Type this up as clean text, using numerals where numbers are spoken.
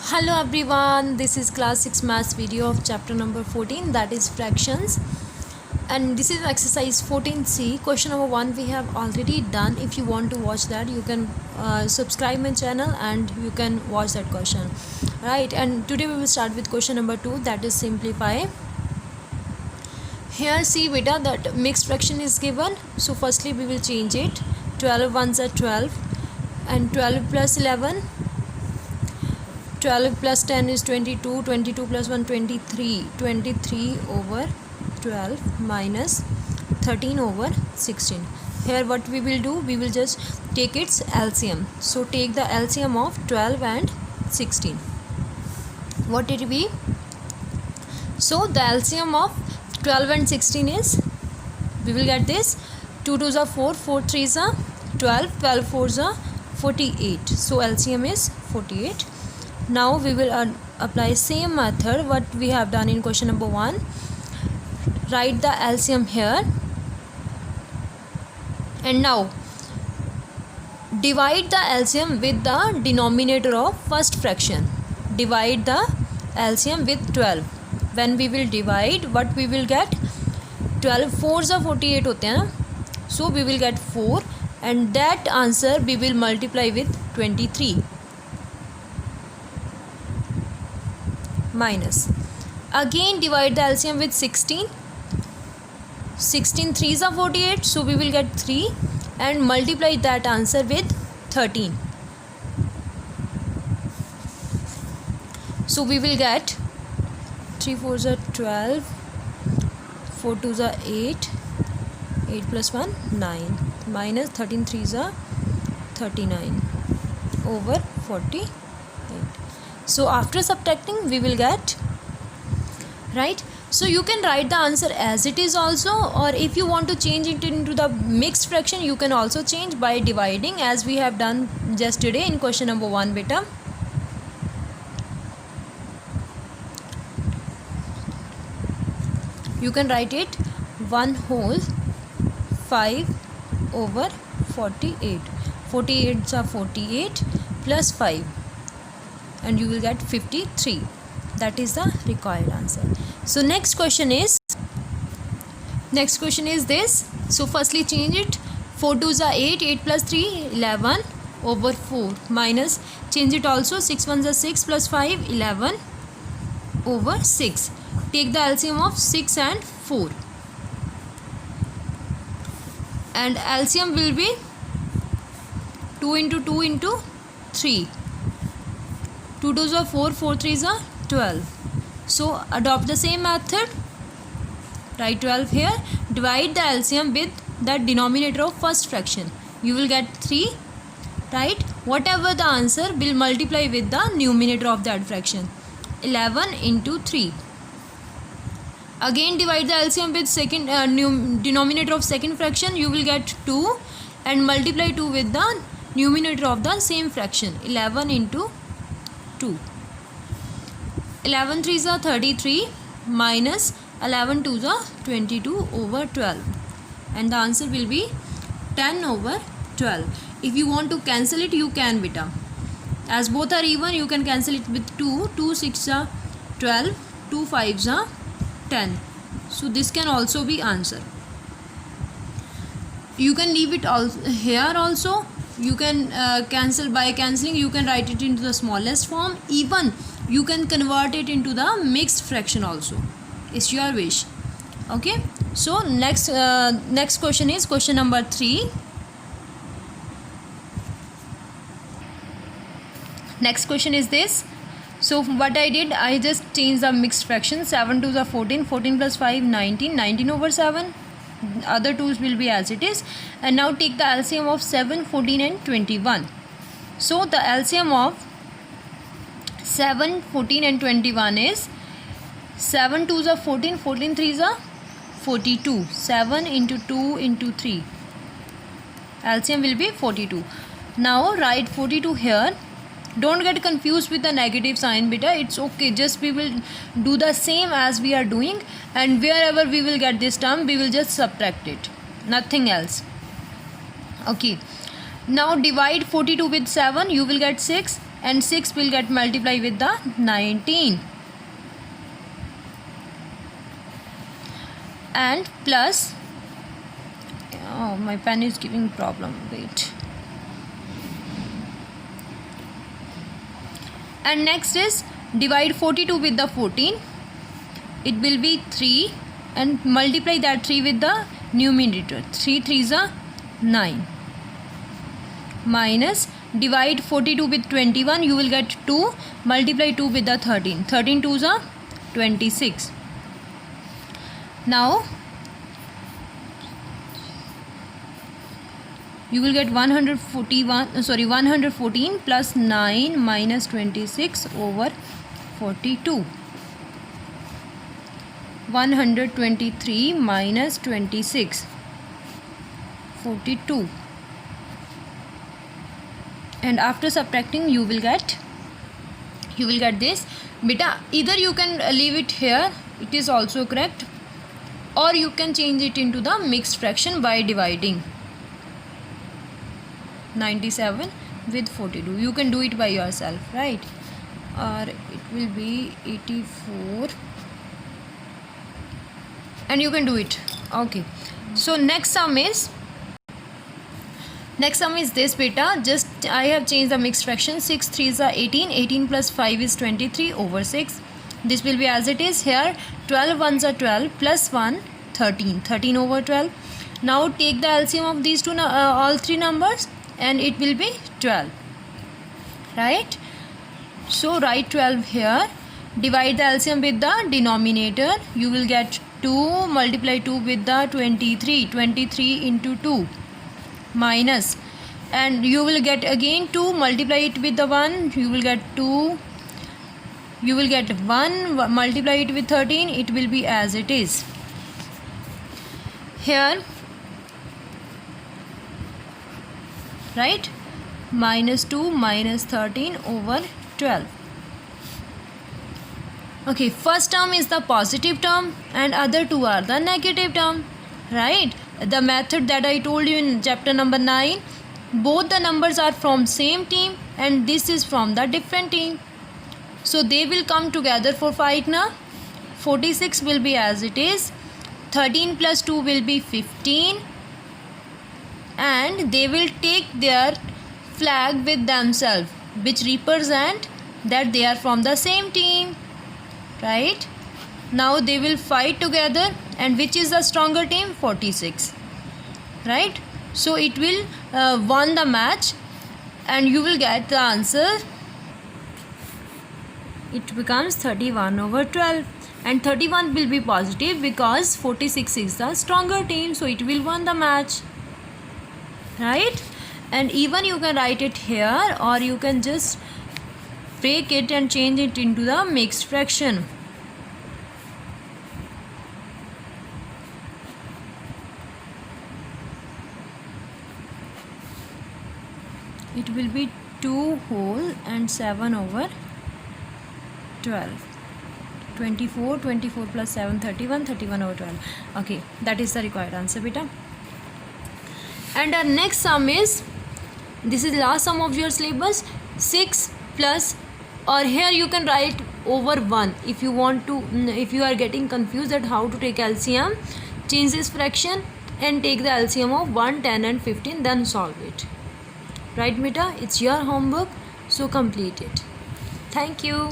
Hello everyone, this is class 6 maths video of chapter number 14, that is fractions, and this is exercise 14C. Question number 1 we have already done. If you want to watch that, you can subscribe my channel and you can watch that question, right? And today we will start with question number 2, that is simplify. Here see beta that mixed fraction is given, so firstly we will change it. 12 ones are 12 and 12 plus 11, 12 plus 10 is 22, 22 plus 1 23, 23 over 12 minus 13 over 16. Here what we will do, we will just take its LCM. So take the LCM of 12 and 16. What it be? So the LCM of 12 and 16 is, we will get this, 2 2s are 4, 4 3s are 12, 12 4s are 48. So LCM is 48. Now we will apply same method what we have done in question number 1. Write the LCM here and now divide the LCM with the denominator of first fraction. Divide the LCM with 12. When we will divide, what we will get? 12 4s are 48 होते हैं ना, so we will get 4 and that answer we will multiply with 23. Minus, again divide the LCM with 16. 16 3s are 48, so we will get 3 and multiply that answer with 13. So we will get 3 4s are 12, 4 2s are 8, 8 plus 1 9 minus 13 3s are 39 over 48. So after subtracting we will get, right? So you can write the answer as it is also, or if you want to change it into the mixed fraction you can also change by dividing, as we have done yesterday in question number 1 beta. You can write it 1 whole 5 over 48. 48s are 48 plus 5 and you will get 53. That is the required answer. So next question is this. So firstly change it. 4 2s are 8, 8 plus 3 11 over 4 minus, change it also, 6 1s are 6 plus 5 11 over 6. Take the LCM of 6 and 4 and LCM will be 2 into 2 into 3. 2 2s are 4, 4 3s are 12. So adopt the same method. Write 12 here. Divide the LCM with the denominator of first fraction. You will get 3. Right? Whatever the answer, will multiply with the numerator of that fraction. 11 into 3. Again divide the LCM with second denominator of second fraction. You will get 2 and multiply 2 with the numerator of the same fraction. 11 into 2. 11 3s are 33 minus 11 2s are 22 over 12 and the answer will be 10 over 12. If you want to cancel it you can beta, as both are even you can cancel it with 2. 2 6s are 12, 2 5s are 10. So this can also be answer. You can leave it all here also. You can cancel, by cancelling you can write it into the smallest form. Even you can convert it into the mixed fraction also. It's your wish. Okay. So next question is question number 3. Next question is this. So what I did, I just changed the mixed fraction. 7 2s are 14, 14 plus 5 19, 19 over 7. Other 2's will be as it is. And now take the LCM of 7, 14 and 21. So the LCM of 7, 14 and 21 is 7 2s are 14, 14 3s are 42. 7 into 2 into 3. LCM will be 42. Now write 42 here. Don't get confused with the negative sign beta. It's okay. Just we will do the same as we are doing, and wherever we will get this term we will just subtract it. Nothing else. Okay. Now divide 42 with 7. You will get 6. and 6 will get multiplied with the 19 and plus, oh my pen is giving problem, wait. And next is divide 42 with the 14, it will be 3 and multiply that 3 with the numerator, 3 3s are 9, minus divide 42 with 21, you will get 2, multiply 2 with the 13, 13 2s are 26. Now you will get 114 plus 9 minus 26 over 42. 123 minus 26, 42. And after subtracting you will get this. Beta, either you can leave it here, it is also correct, or you can change it into the mixed fraction by dividing 97 with 42. You can do it by yourself, right? Or it will be 84 and you can do it. Okay, so next sum is this, beta. Just I have changed the mixed fraction. 6 3s are 18, 18 plus 5 is 23 over 6. This will be as it is here. 12 1s are 12 plus 1 13, 13 over 12. Now take the LCM of these two all three numbers and it will be 12, right? So write 12 here, divide the LCM with the denominator, you will get 2, multiply 2 with the 23, 23 into 2, minus, and you will get again 2, multiply it with the 1, you will get 2, you will get 1, multiply it with 13, it will be as it is. Here, right, minus 2 minus 13 over 12. Okay, first term is the positive term and other two are the negative term, right? The method that I told you in chapter number 9, both the numbers are from same team and this is from the different team, so they will come together for fight now. 46 will be as it is, 13 plus 2 will be 15, and they will take their flag with themselves, which represent that they are from the same team, right? Now they will fight together, and which is the stronger team? 46, right? So it will won the match and you will get the answer. It becomes 31 over 12, and 31 will be positive because 46 is the stronger team, so it will won the match, right? And even you can write it here, or you can just break it and change it into the mixed fraction. It will be 2 whole and 7 over 12. 24 plus 7 31, 31 over 12. Okay, that is the required answer, beta. And our next sum is, this is last sum of your syllabus, 6 plus, or here you can write over 1 if you want to, if you are getting confused at how to take LCM, change this fraction and take the LCM of 1, 10 and 15, then solve it. Right, beta? It's your homework, so complete it. Thank you.